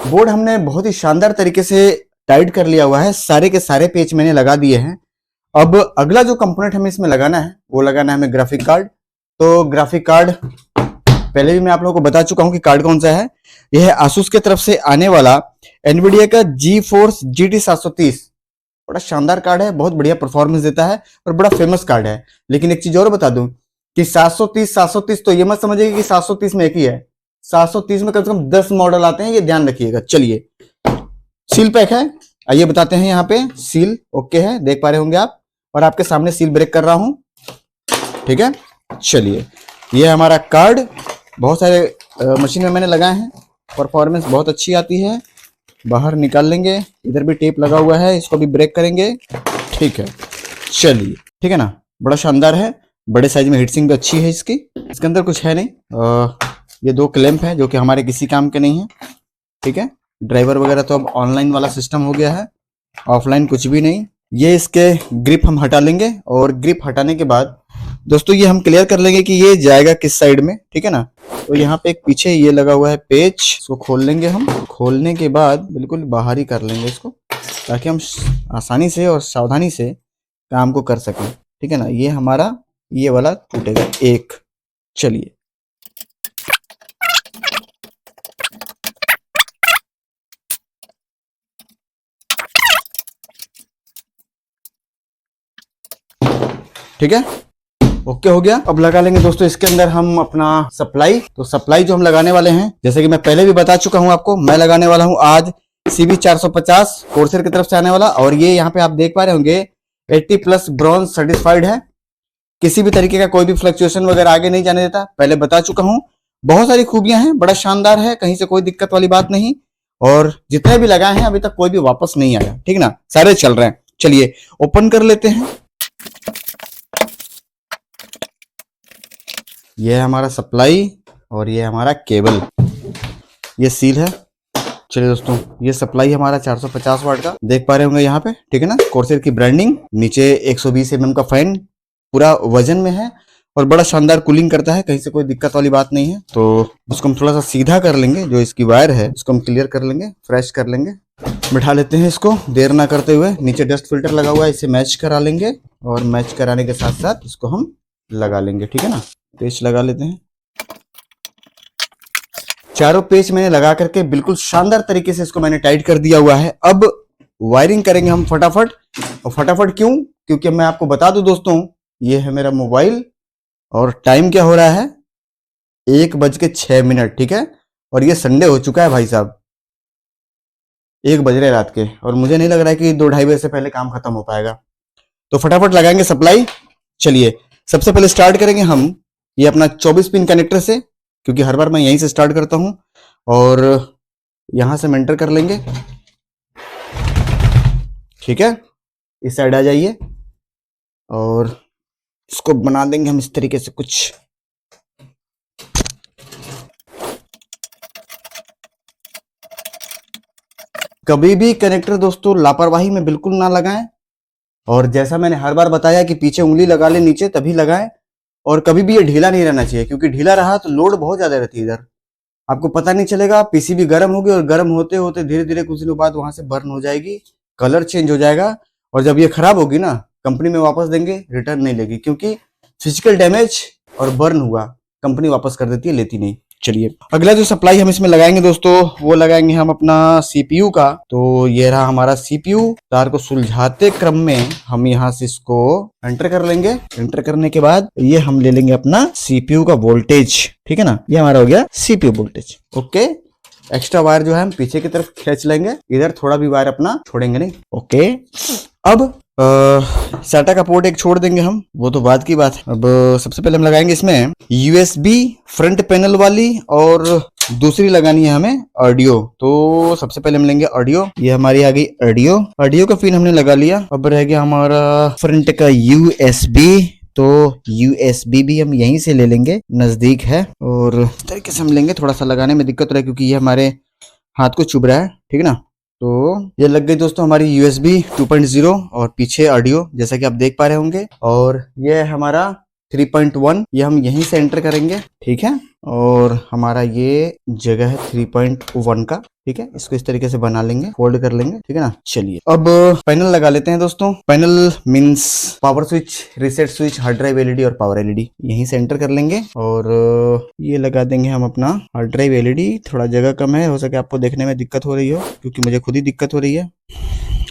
Speaker 1: बोर्ड हमने बहुत ही शानदार तरीके से टाइट कर लिया हुआ है, सारे के सारे पेच मैंने लगा दिए हैं। अब अगला जो कंपोनेंट हमें इसमें लगाना है वो लगाना है हमें ग्राफिक कार्ड। तो ग्राफिक कार्ड पहले भी मैं आप लोगों को बता चुका हूं कि कार्ड कौन सा है। यह है आसूस की तरफ से आने वाला एनवीडिया का GeForce GT 730। बड़ा शानदार कार्ड है, बहुत बढ़िया परफॉर्मेंस देता है और बड़ा फेमस कार्ड है। लेकिन एक चीज और बता दूं कि 730 तो ये मत समझिएगा कि 730 में एक ही है। 730 में कम से कम 10 मॉडल आते हैं, ये ध्यान रखिएगा। चलिए सील पैक है, आइए बताते हैं। यहाँ पे सील ओके है, देख पा रहे होंगे आप, और आपके सामने सील ब्रेक कर रहा हूं, ठीक है। चलिए ये हमारा कार्ड बहुत सारे मशीन में मैंने लगाए हैं, परफॉर्मेंस बहुत अच्छी आती है। बाहर निकाल लेंगे, इधर भी टेप लगा हुआ है, इसको भी ब्रेक करेंगे, ठीक है। चलिए ठीक है ना, बड़ा शानदार है, बड़े साइज में हीट सिंक भी अच्छी है इसकी। इसके अंदर कुछ है नहीं, ये दो क्लैंप है जो कि हमारे किसी काम के नहीं है, ठीक है। ड्राइवर वगैरह तो अब ऑनलाइन वाला सिस्टम हो गया है, ऑफलाइन कुछ भी नहीं। ये इसके ग्रिप हम हटा लेंगे और ग्रिप हटाने के बाद दोस्तों ये हम क्लियर कर लेंगे कि ये जाएगा किस साइड में, ठीक है ना। तो यहाँ पे एक पीछे ये लगा हुआ है पेच, इसको खोल लेंगे हम। खोलने के बाद बिल्कुल बाहर ही कर लेंगे इसको, ताकि हम आसानी से और सावधानी से काम को कर सकें, ठीक है ना। ये हमारा ये वाला टूटेगा एक। चलिए ठीक है, ओके हो गया। अब लगा लेंगे दोस्तों इसके अंदर हम अपना सप्लाई। तो सप्लाई जो हम लगाने वाले हैं, जैसे कि मैं पहले भी बता चुका हूं आपको, मैं लगाने वाला हूं आज CB 450 कोर्सेर की तरफ से आने वाला। और ये यहाँ पे आप देख पा रहे होंगे 80+ ब्रॉन्ज सर्टिफाइड है, किसी भी तरीके का कोई भी फ्लक्चुएशन वगैरह आगे नहीं जाने देता, पहले बता चुका हूं। बहुत सारी खूबियां हैं, बड़ा शानदार है, कहीं से कोई दिक्कत वाली बात नहीं। और जितने भी लगाए हैं अभी तक कोई भी वापस नहीं आया, ठीक ना, सारे चल रहे हैं। चलिए ओपन कर लेते हैं। ये है हमारा सप्लाई और ये हमारा केबल, ये सील है। चलिए दोस्तों ये सप्लाई हमारा 450 वाट का, देख पा रहे होंगे यहाँ पे, ठीक है ना, कोर्सेर की ब्रांडिंग। नीचे 120 mm का फैन पूरा वजन में है और बड़ा शानदार कूलिंग करता है, कहीं से कोई दिक्कत वाली बात नहीं है। तो उसको हम थोड़ा सा सीधा कर लेंगे, जो इसकी वायर है उसको हम क्लियर कर लेंगे, फ्रेश कर लेंगे। बिठा लेते हैं इसको देर ना करते हुए। नीचे डस्ट फिल्टर लगा हुआ है, इसे मैच करा लेंगे और मैच कराने के साथ साथ इसको हम लगा लेंगे, ठीक है ना। पेच लगा लेते हैं, चारों पेच मैंने लगा करके बिल्कुल शानदार तरीके से इसको मैंने टाइट कर दिया हुआ है। अब वायरिंग करेंगे हम फटाफट। और फटाफट क्यों? क्योंकि मैं आपको बता दूं दोस्तों, ये है मेरा मोबाइल और टाइम क्या हो रहा है 1:06। ठीक है, और ये संडे हो चुका है भाई साहब, 1 बज रहे रात के, और मुझे नहीं लग रहा है कि 2-2:30 बजे से पहले काम खत्म हो पाएगा। तो फटाफट लगाएंगे सप्लाई। चलिए सबसे पहले स्टार्ट करेंगे हम ये अपना 24 पिन कनेक्टर से, क्योंकि हर बार मैं यहीं से स्टार्ट करता हूं, और यहां से मेंटर कर लेंगे। ठीक है, इस साइड आ जाइए और इसको बना देंगे हम इस तरीके से कुछ। कभी भी कनेक्टर दोस्तों लापरवाही में बिल्कुल ना लगाएं, और जैसा मैंने हर बार बताया कि पीछे उंगली लगा ले नीचे तभी लगाएं, और कभी भी ये ढीला नहीं रहना चाहिए, क्योंकि ढीला रहा तो लोड बहुत ज्यादा रहती है इधर, आपको पता नहीं चलेगा, पीसीबी गर्म होगी, और गर्म होते होते धीरे धीरे कुछ दिनों बाद वहां से बर्न हो जाएगी, कलर चेंज हो जाएगा, और जब ये खराब होगी ना कंपनी में वापस देंगे, रिटर्न नहीं लेगी, क्योंकि फिजिकल डैमेज और बर्न हुआ कंपनी वापस कर देती है, लेती नहीं। चलिए अगला जो सप्लाई हम इसमें लगाएंगे दोस्तों, वो लगाएंगे हम अपना सीपीयू का। तो ये रहा हमारा सीपीयू, तार को सुलझाते क्रम में हम यहाँ से इसको एंटर कर लेंगे। एंटर करने के बाद ये हम ले लेंगे अपना सीपीयू का वोल्टेज। ठीक है ना, ये हमारा हो गया CPU voltage. Okay, extra wire जो है हम पीछे की तरफ खींच लेंगे, इधर थोड़ा भी वायर अपना छोड़ेंगे नहीं। ओके, अब साटा का पोर्ट एक छोड़ देंगे हम, वो तो बाद की बात है। अब सबसे पहले हम लगाएंगे इसमें यूएसबी फ्रंट पैनल वाली, और दूसरी लगानी है हमें ऑडियो। तो सबसे पहले हम लेंगे ऑडियो, ये हमारी आ गई ऑडियो। ऑडियो का पिन हमने लगा लिया। अब रह गया हमारा फ्रंट का यूएसबी, तो यूएसबी भी हम यहीं से ले लेंगे, नजदीक है, और इस तरीके से हम लेंगे। थोड़ा सा लगाने में दिक्कत हो रहा है क्योंकि ये हमारे हाथ को चुभ रहा है। ठीक है ना, तो ये लग गई दोस्तों हमारी USB 2.0, और पीछे ऑडियो जैसा कि आप देख पा रहे होंगे, और ये है हमारा 3.1, ये हम यहीं से एंटर करेंगे। ठीक है, और हमारा ये जगह है 3.1 का। ठीक है, इसको इस तरीके से बना लेंगे, फोल्ड कर लेंगे। ठीक है ना, चलिए अब पैनल लगा लेते हैं दोस्तों। Panel means power switch, reset switch, hard drive LED और पावर एलईडी यहीं से एंटर कर लेंगे, और ये लगा देंगे हम अपना हार्ड ड्राइव एलईडी। थोड़ा जगह कम है, हो सके आपको देखने में दिक्कत हो रही हो, क्योंकि मुझे खुद ही दिक्कत हो रही है।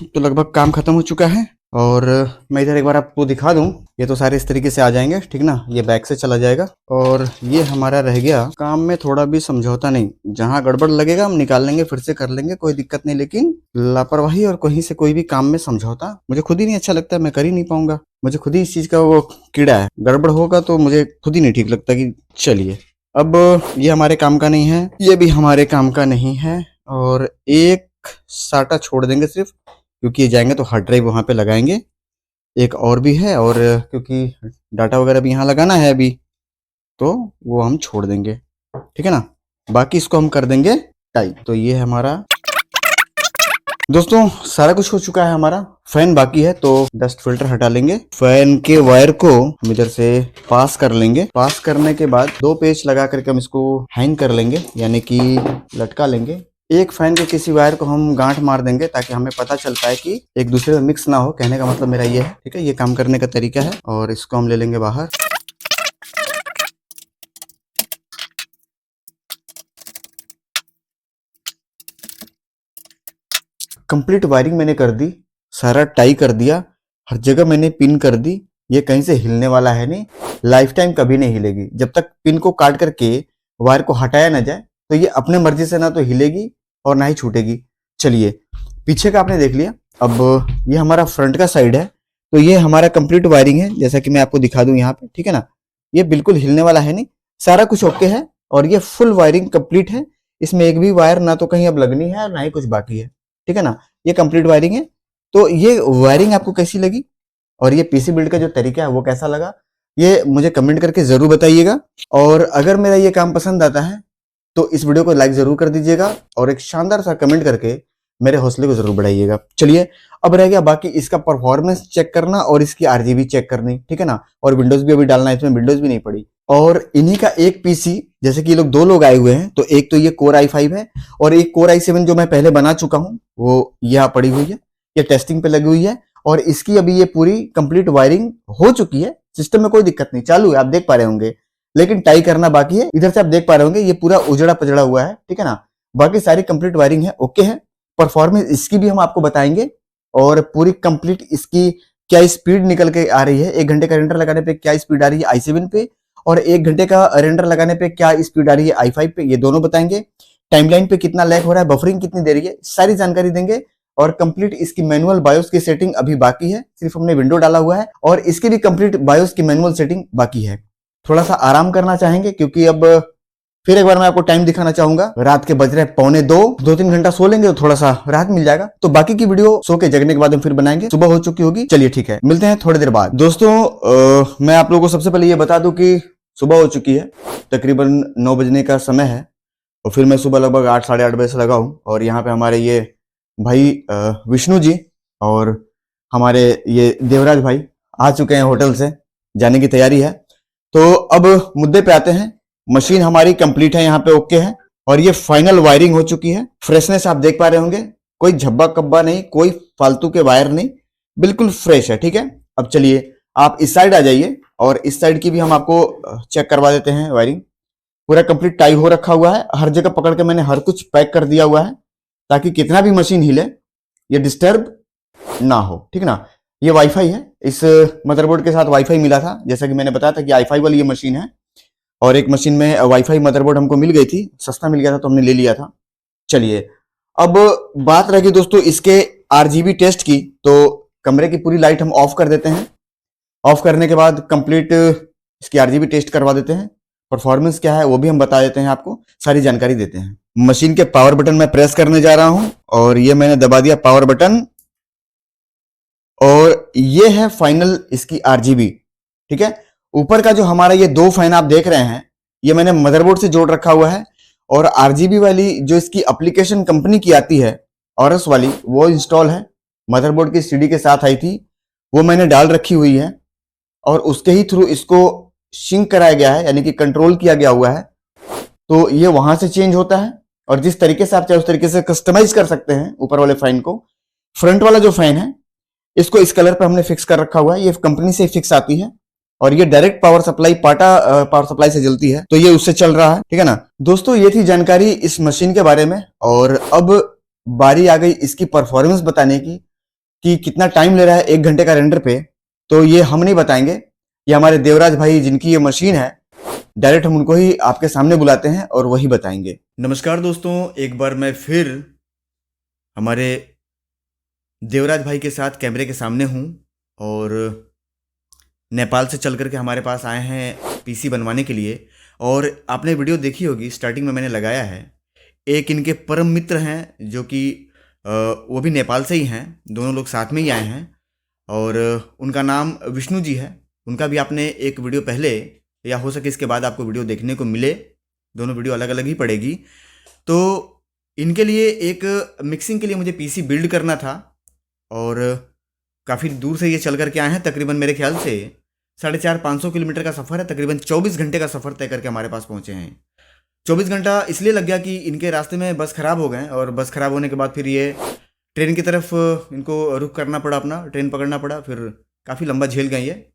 Speaker 1: तो लगभग काम खत्म हो चुका है, और मैं इधर एक बार आपको दिखा दूं, ये तो सारे इस तरीके से आ जाएंगे। ठीक ना, ये बैक से चला जाएगा, और ये हमारा रह गया काम में थोड़ा भी समझौता नहीं, जहां गड़बड़ लगेगा हम निकाल लेंगे, फिर से कर लेंगे, कोई दिक्कत नहीं। लेकिन लापरवाही और कहीं से कोई भी काम में समझौता मुझे खुद ही नहीं अच्छा लगता, मैं कर ही नहीं पाऊंगा, मुझे खुद ही इस चीज का वो कीड़ा है। गड़बड़ होगा तो मुझे खुद ही नहीं ठीक लगता कि चलिए अब ये हमारे काम का नहीं है, ये भी हमारे काम का नहीं है, और एक साटा छोड़ देंगे सिर्फ, क्योंकि ये जाएंगे तो हार्ड ड्राइव वहां पे लगाएंगे। एक और भी है, और क्योंकि डाटा वगैरह भी यहाँ लगाना है अभी, तो वो हम छोड़ देंगे। ठीक है ना, बाकी इसको हम कर देंगे टाइट। तो ये है हमारा दोस्तों सारा कुछ हो चुका है हमारा। फैन बाकी है, तो डस्ट फिल्टर हटा लेंगे। फैन के वायर को हम इधर से पास कर लेंगे। पास करने के बाद 2 पेच लगा करके हम इसको हैंग कर लेंगे, यानी कि लटका लेंगे। एक फैन के किसी वायर को हम गांठ मार देंगे, ताकि हमें पता चल पाए कि एक दूसरे में मिक्स ना हो। कहने का मतलब मेरा ये है। ठीक है, ये काम करने का तरीका है, और इसको हम ले लेंगे बाहर। कंप्लीट वायरिंग मैंने कर दी, सारा टाई कर दिया, हर जगह मैंने पिन कर दी। ये कहीं से हिलने वाला है नहीं, लाइफ टाइम कभी नहीं हिलेगी। जब तक पिन को काट करके वायर को हटाया ना जाए, तो ये अपने मर्जी से ना तो हिलेगी और ना ही छूटेगी। चलिए पीछे का आपने देख लिया, अब ये हमारा फ्रंट का साइड है। तो ये हमारा कंप्लीट वायरिंग है, जैसा कि मैं आपको दिखा दूं यहाँ पे। ठीक है ना, ये बिल्कुल हिलने वाला है नहीं, सारा कुछ ओके है, और ये फुल वायरिंग कंप्लीट है। इसमें एक भी वायर ना तो कहीं अब लगनी है, ना ही कुछ बाकी है। ठीक है ना, ये कंप्लीट वायरिंग है। तो ये वायरिंग आपको कैसी लगी, और ये पीसी बिल्ड का जो तरीका है वो कैसा लगा, ये मुझे कमेंट करके जरूर बताइएगा। और अगर मेरा ये काम पसंद आता है तो इस वीडियो को लाइक जरूर कर दीजिएगा, और एक शानदार सा कमेंट करके मेरे हौसले को जरूर बढ़ाइएगा। चलिए अब रह गया बाकी इसका परफॉर्मेंस चेक करना और इसकी आरजीबी चेक करनी। ठीक है ना, और विंडोज भी अभी डालना है, इसमें विंडोज भी नहीं पड़ी। और इन्हीं का एक पीसी, जैसे कि ये लोग 2 लोग आए हुए हैं, तो एक तो ये कोर i5 है, और एक कोर i7 जो मैं पहले बना चुका हूं, वो यहाँ पड़ी हुई है, ये टेस्टिंग पे लगी हुई है। और इसकी अभी ये पूरी कंप्लीट वायरिंग हो चुकी है, सिस्टम में कोई दिक्कत नहीं, चालू है, आप देख पा रहे होंगे। लेकिन टाई करना बाकी है। इधर से आप देख पा रहे होंगे ये पूरा उजड़ा पजड़ा हुआ है। ठीक है ना, बाकी सारी कंप्लीट वायरिंग है, ओके है। परफॉर्मेंस इसकी भी हम आपको बताएंगे, और पूरी कंप्लीट इसकी क्या स्पीड निकल के आ रही है, 1 घंटे का रेंडर लगाने पे क्या स्पीड आ रही है i7 पे, और 1 घंटे का रेंडर लगाने पे क्या स्पीड आ रही है i5 पे, ये दोनों बताएंगे। टाइमलाइन पे कितना लैग हो रहा है, बफरिंग कितनी दे रही है, सारी जानकारी देंगे। और कंप्लीट इसकी मैनुअल बायोस की सेटिंग अभी बाकी है, सिर्फ हमने विंडो डाला हुआ है और इसकी भी कंप्लीट बायोस की मैनुअल सेटिंग बाकी है। थोड़ा सा आराम करना चाहेंगे क्योंकि अब फिर एक बार मैं आपको टाइम दिखाना चाहूंगा। रात के बज रहे 1:45, 2-3 घंटा सो लेंगे तो थोड़ा सा राहत मिल जाएगा। तो बाकी की वीडियो सो के जगने के बाद हम फिर बनाएंगे, सुबह हो चुकी होगी। चलिए ठीक है, मिलते हैं थोड़ी देर बाद। दोस्तों मैं आप लोगों को सबसे पहले ये बता दूं कि सुबह हो चुकी है, तकरीबन 9 बजने का समय है और फिर मैं सुबह लगभग 8 साढ़े 8 बजे से लगा हूं। और यहाँ पे हमारे ये भाई विष्णु जी और हमारे ये देवराज भाई आ चुके हैं, होटल से जाने की तैयारी है। तो अब मुद्दे पे आते हैं। मशीन हमारी कंप्लीट है, यहाँ पे ओके है और ये फाइनल वायरिंग हो चुकी है। फ्रेशनेस आप देख पा रहे होंगे, कोई झब्बा कब्बा नहीं, कोई फालतू के वायर नहीं, बिल्कुल फ्रेश है। ठीक है, अब चलिए आप इस साइड आ जाइए और इस साइड की भी हम आपको चेक करवा देते हैं। वायरिंग पूरा कंप्लीट टाई हो रखा हुआ है, हर जगह पकड़ के मैंने हर कुछ पैक कर दिया हुआ है ताकि कितना भी मशीन हिले ये डिस्टर्ब ना हो। ठीक ना, ये वाईफाई है, इस मदरबोर्ड के साथ वाईफाई मिला था, जैसा कि मैंने बताया था कि i5 वाली ये मशीन है और एक मशीन में वाईफाई मदरबोर्ड हमको मिल गई थी, सस्ता मिल गया था तो हमने ले लिया था। चलिए अब बात रही दोस्तों इसके RGB टेस्ट की, तो कमरे की पूरी लाइट हम ऑफ कर देते हैं। ऑफ करने के बाद कंप्लीट इसकी RGB टेस्ट करवा देते हैं, परफॉर्मेंस क्या है वो भी हम बता देते हैं, आपको सारी जानकारी देते हैं। मशीन के पावर बटन मैं प्रेस करने जा रहा हूं और ये मैंने दबा दिया पावर बटन और ये है फाइनल इसकी RGB। ठीक है, ऊपर का जो हमारा ये 2 फैन आप देख रहे हैं ये मैंने मदरबोर्ड से जोड़ रखा हुआ है और RGB वाली जो इसकी एप्लीकेशन कंपनी की आती है ऑरस वाली वो इंस्टॉल है, मदरबोर्ड की CD के साथ आई थी, वो मैंने डाल रखी हुई है और उसके ही थ्रू इसको सिंक कराया गया है, यानी कि कंट्रोल किया गया हुआ है। तो ये वहां से चेंज होता है और जिस तरीके से आप चाहे उस तरीके से कस्टमाइज कर सकते हैं ऊपर वाले फैन को। फ्रंट वाला जो फैन है इसको इस कलर पे हमने फिक्स कर रखा हुआ है, ये कंपनी से फिक्स आती है और ये डायरेक्ट पावर सप्लाई पाटा पावर सप्लाई से चलती है, तो ये उससे चल रहा है। ठीक है ना दोस्तों, ये थी जानकारी इस मशीन के बारे में। और अब बारी आ गई इसकी परफॉर्मेंस बताने की कि कितना टाइम ले रहा है 1 घंटे का रेंडर पे। तो ये हम नहीं बताएंगे, ये हमारे देवराज भाई जिनकी ये मशीन है, डायरेक्ट हम उनको ही आपके सामने बुलाते हैं और वही बताएंगे। नमस्कार दोस्तों, एक बार मैं फिर हमारे देवराज भाई के साथ कैमरे के सामने हूं और नेपाल से चल करके हमारे पास आए हैं PC बनवाने के लिए। और आपने वीडियो देखी होगी, स्टार्टिंग में मैंने लगाया है। एक इनके परम मित्र हैं जो कि वो भी नेपाल से ही हैं, दोनों लोग साथ में ही आए हैं और उनका नाम विष्णु जी है। उनका भी आपने एक वीडियो पहले या हो सके इसके बाद आपको वीडियो देखने को मिले, दोनों वीडियो अलग अलग ही पड़ेगी। तो इनके लिए एक मिक्सिंग के लिए मुझे PC बिल्ड करना था और काफ़ी दूर से ये चल करके आए हैं, तकरीबन मेरे ख्याल से 450-500 किलोमीटर का सफ़र है, तकरीबन 24 घंटे का सफ़र तय करके हमारे पास पहुँचे हैं। 24 घंटा इसलिए लग गया कि इनके रास्ते में बस ख़राब हो गए और बस ख़राब होने के बाद फिर ये ट्रेन की तरफ इनको रुख करना पड़ा, अपना ट्रेन पकड़ना पड़ा, फिर काफ़ी लंबा झेल गए ये।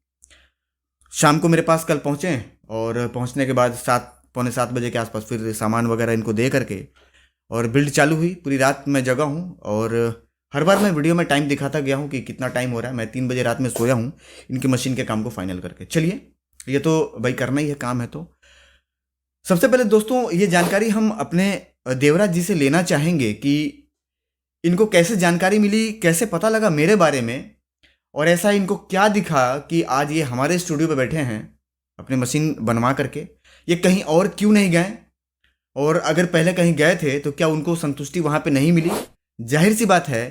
Speaker 1: शाम को मेरे पास कल पहुँचे और पहुँचने के बाद 7-पौने 7 बजे के आसपास फिर सामान वगैरह इनको दे करके और बिल्ड चालू हुई। पूरी रात मैं जगा हूँ और हर बार मैं वीडियो में टाइम दिखाता गया हूँ कि कितना टाइम हो रहा है। मैं 3 बजे रात में सोया हूँ इनकी मशीन के काम को फाइनल करके। चलिए, ये तो भाई करना ही है, काम है। तो सबसे पहले दोस्तों ये जानकारी हम अपने देवराज जी से लेना चाहेंगे कि इनको कैसे जानकारी मिली, कैसे पता लगा मेरे बारे में और ऐसा इनको क्या दिखा कि आज ये हमारे स्टूडियो पे बैठे हैं अपनी मशीन बनवा करके। ये कहीं और क्यों नहीं गए, और अगर पहले कहीं गए थे तो क्या उनको संतुष्टि वहाँ पे नहीं मिली? जाहिर सी बात है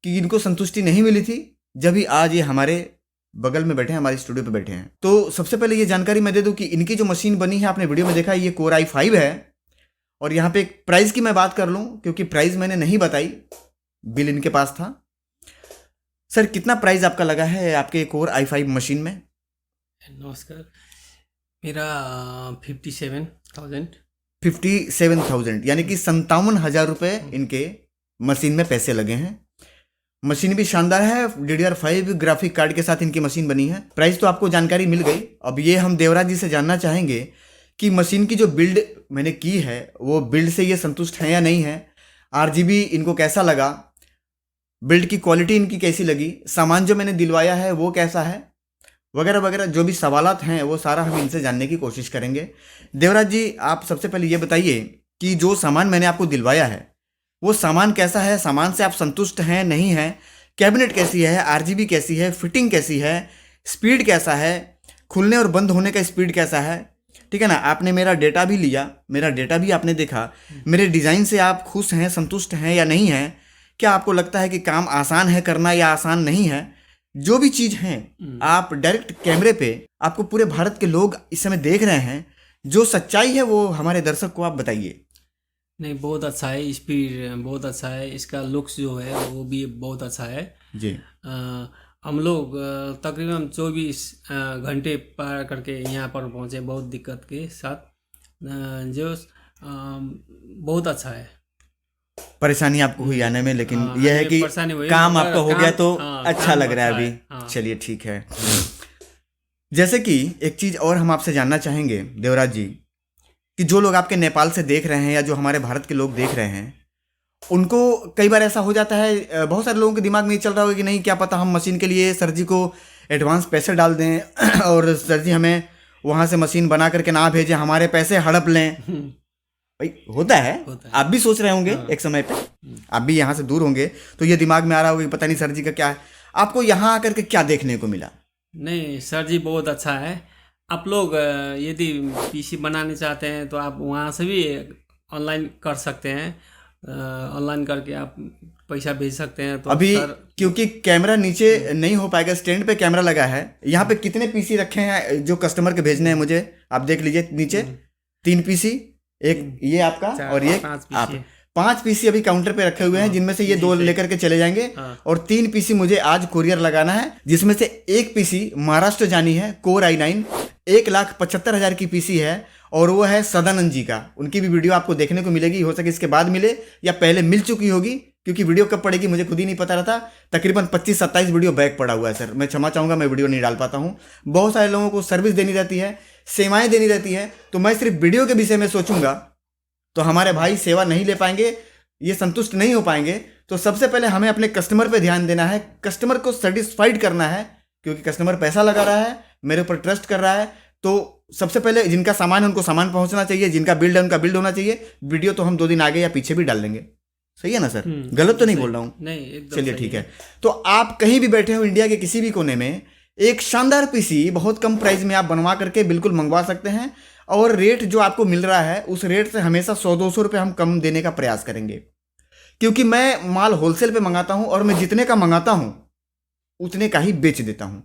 Speaker 1: कि इनको संतुष्टि नहीं मिली थी जब ही आज ये हमारे बगल में बैठे हैं, हमारे स्टूडियो पे बैठे हैं। तो सबसे पहले ये जानकारी मैं दे दूं कि इनकी जो मशीन बनी है, आपने वीडियो में देखा, ये Core i5 है। और यहाँ पे एक प्राइस की मैं बात कर लूँ क्योंकि प्राइस मैंने नहीं बताई, बिल इनके पास था। सर, कितना प्राइस आपका लगा है आपके Core i5 मशीन में?
Speaker 3: नमस्कार, मेरा 57,000
Speaker 1: 57,000 यानी कि 57,000 रुपये इनके मशीन में पैसे लगे हैं। मशीन भी शानदार है, DDR5 ग्राफिक कार्ड के साथ इनकी मशीन बनी है। प्राइस तो आपको जानकारी मिल गई। अब ये हम देवराज जी से जानना चाहेंगे कि मशीन की जो बिल्ड मैंने की है वो बिल्ड से ये संतुष्ट है या नहीं है, RGB इनको कैसा लगा, बिल्ड की क्वालिटी इनकी कैसी लगी, सामान जो मैंने दिलवाया है वो कैसा है, वगैरह वगैरह जो भी सवालात हैं वो सारा हम इनसे जानने की कोशिश करेंगे। देवराज जी, आप सबसे पहले ये बताइए कि जो सामान मैंने आपको दिलवाया है वो सामान कैसा है, सामान से आप संतुष्ट हैं नहीं हैं, कैबिनेट कैसी है, आरजीबी कैसी है, फिटिंग कैसी है, स्पीड कैसा है, खुलने और बंद होने का स्पीड कैसा है, ठीक है ना। आपने मेरा डेटा भी लिया, मेरा डेटा भी आपने देखा, मेरे डिज़ाइन से आप खुश हैं, संतुष्ट हैं या नहीं हैं, क्या आपको लगता है कि काम आसान है करना या आसान नहीं है, जो भी चीज़ हैं आप डायरेक्ट कैमरे पे, आपको पूरे भारत के लोग इस समय देख रहे हैं, जो सच्चाई है वो हमारे दर्शक को आप बताइए।
Speaker 3: नहीं, बहुत अच्छा है, स्पीड बहुत अच्छा है, इसका लुक्स जो है वो भी बहुत अच्छा है
Speaker 1: जी।
Speaker 3: हम लोग तकरीबन 24 घंटे पार करके यहाँ पर पहुँचे बहुत दिक्कत के साथ, जो बहुत अच्छा है।
Speaker 1: परेशानी आपको हुई आने में, लेकिन
Speaker 3: हाँ,
Speaker 1: यह है
Speaker 3: हमें
Speaker 1: कि
Speaker 3: परेशानी हुई,
Speaker 1: काम
Speaker 3: मगर
Speaker 1: आपका हो
Speaker 3: काम-
Speaker 1: गया तो
Speaker 3: हाँ,
Speaker 1: अच्छा
Speaker 3: काम
Speaker 1: लग रहा है
Speaker 3: अच्छा
Speaker 1: अभी।
Speaker 3: है, हाँ।
Speaker 1: चलिए ठीक है। जैसे कि एक चीज़ और हम आपसे जानना चाहेंगे देवराज जी, कि जो लोग आपके नेपाल से देख रहे हैं या जो हमारे भारत के लोग देख रहे हैं, उनको कई बार ऐसा हो जाता है, बहुत सारे लोगों के दिमाग में ये चल रहा होगा कि नहीं, क्या पता हम मशीन के लिए सर जी को एडवांस पैसे डाल दें और सर जी हमें वहाँ से मशीन बना करके ना भेजें, हमारे पैसे हड़प लें। भाई होता है, आप भी सोच रहे होंगे एक समय पे, आप भी यहाँ से दूर होंगे तो ये दिमाग में आ रहा होगा कि पता नहीं सर जी का क्या है। आपको यहाँ आकर के क्या देखने को मिला?
Speaker 3: नहीं, सर जी बहुत अच्छा है। आप लोग यदि पीसी बनाने चाहते हैं तो आप वहाँ से भी ऑनलाइन कर सकते हैं, ऑनलाइन करके आप पैसा भेज सकते हैं। तो
Speaker 1: अभी
Speaker 3: सर,
Speaker 1: क्योंकि कैमरा नीचे नहीं हो पाएगा, स्टैंड पे कैमरा लगा है। यहाँ पे कितने पीसी रखे हैं जो कस्टमर के भेजने हैं मुझे, आप देख लीजिए नीचे 3 पीसी, एक ये आपका और ये
Speaker 3: 5
Speaker 1: आप,
Speaker 3: पीसी
Speaker 1: 5 पीसी अभी काउंटर पे रखे हुए हैं, जिनमें से ये 2 लेकर के चले जाएंगे और 3 पीसी मुझे आज कुरियर लगाना है, जिसमें से एक पीसी महाराष्ट्र जानी है, कोर i9 1,75,000 की पीसी है और वो है सदानंद जी का। उनकी भी वीडियो आपको देखने को मिलेगी, हो सके इसके बाद मिले या पहले मिल चुकी होगी, क्योंकि वीडियो कब पड़ेगी मुझे खुद ही नहीं पता रहता। तकरीबन 25-27 वीडियो बैक पड़ा हुआ है सर, मैं क्षमा चाहूँगा, मैं वीडियो नहीं डाल पाता हूँ। बहुत सारे लोगों को सर्विस देनी रहती है, सेवाएं देनी रहती है, तो मैं सिर्फ वीडियो के विषय में सोचूंगा तो हमारे भाई सेवा नहीं ले पाएंगे, ये संतुष्ट नहीं हो पाएंगे। तो सबसे पहले हमें अपने कस्टमर पे ध्यान देना है, कस्टमर को सेटिस्फाइड करना है, क्योंकि कस्टमर पैसा लगा रहा है, मेरे ऊपर ट्रस्ट कर रहा है। तो सबसे पहले जिनका सामान है उनको सामान पहुंचना चाहिए, जिनका बिल्ड है उनका बिल्ड होना चाहिए। वीडियो तो हम 2 दिन आगे या पीछे भी डाल देंगे, सही है ना सर? गलत तो नहीं बोल रहा हूँ?
Speaker 3: नहीं, एकदम
Speaker 1: चलिए
Speaker 3: सही
Speaker 1: ठीक है। तो आप कहीं भी बैठे हो इंडिया के किसी भी कोने में, एक शानदार पीसी बहुत कम प्राइस में आप बनवा करके बिल्कुल मंगवा सकते हैं, और रेट जो आपको मिल रहा है उस रेट से हमेशा 100-200 रुपये हम कम देने का प्रयास करेंगे, क्योंकि मैं माल होलसेल पे मंगाता हूं और मैं जितने का मंगाता हूं उतने का ही बेच देता हूं,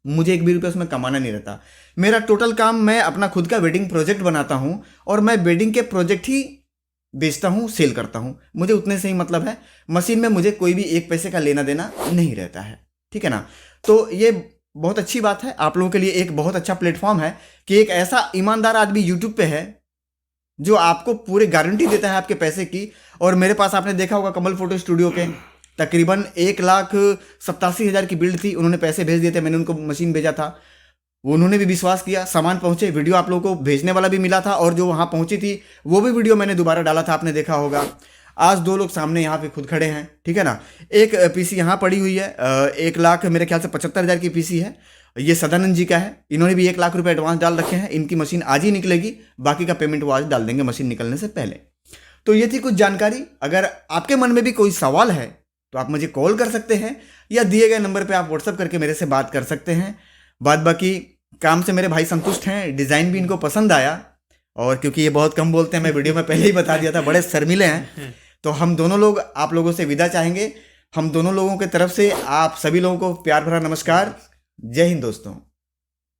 Speaker 1: मुझे 1 भी रुपये उसमें कमाना नहीं रहता। मेरा टोटल काम, मैं अपना खुद का वेडिंग प्रोजेक्ट बनाता हूं और मैं वेडिंग के प्रोजेक्ट ही बेचता हूं, सेल करता हूं, मुझे उतने से ही मतलब है। मशीन में मुझे कोई भी 1 पैसे का लेना देना नहीं रहता है, ठीक है ना। तो ये बहुत अच्छी बात है, आप लोगों के लिए एक बहुत अच्छा प्लेटफॉर्म है कि एक ऐसा ईमानदार आदमी यूट्यूब पे है जो आपको पूरी गारंटी देता है आपके पैसे की। और मेरे पास आपने देखा होगा कमल फोटो स्टूडियो के तकरीबन 1,87,000 की बिल्ड थी, उन्होंने पैसे भेज दिए थे, मैंने उनको मशीन भेजा था, उन्होंने भी विश्वास किया, सामान पहुंचे, वीडियो आप लोगों को भेजने वाला भी मिला था, और जो वहां पहुंची थी वो भी वीडियो मैंने दोबारा डाला था, आपने देखा होगा। आज 2 लोग सामने यहाँ पे खुद खड़े हैं, ठीक है ना। एक पीसी यहाँ पड़ी हुई है, 1 लाख मेरे ख्याल से 75,000 की पीसी है, ये सदानंद जी का है, इन्होंने भी 1 लाख रुपए एडवांस डाल रखे हैं। इनकी मशीन आज ही निकलेगी, बाकी का पेमेंट वो आज डाल देंगे मशीन निकलने से पहले। तो ये थी कुछ जानकारी। अगर आपके मन में भी कोई सवाल है तो आप मुझे कॉल कर सकते हैं या दिए गए नंबर पे आप व्हाट्सअप करके मेरे से बात कर सकते हैं। बाद बाकी काम से मेरे भाई संतुष्ट हैं, डिज़ाइन भी इनको पसंद आया, और क्योंकि ये बहुत कम बोलते हैं, मैं वीडियो में पहले ही बता दिया था, बड़े शर्मीले हैं, तो हम दोनों लोग आप लोगों से विदा चाहेंगे। हम दोनों लोगों की तरफ से आप सभी लोगों को प्यार भरा नमस्कार। जय हिंद दोस्तों।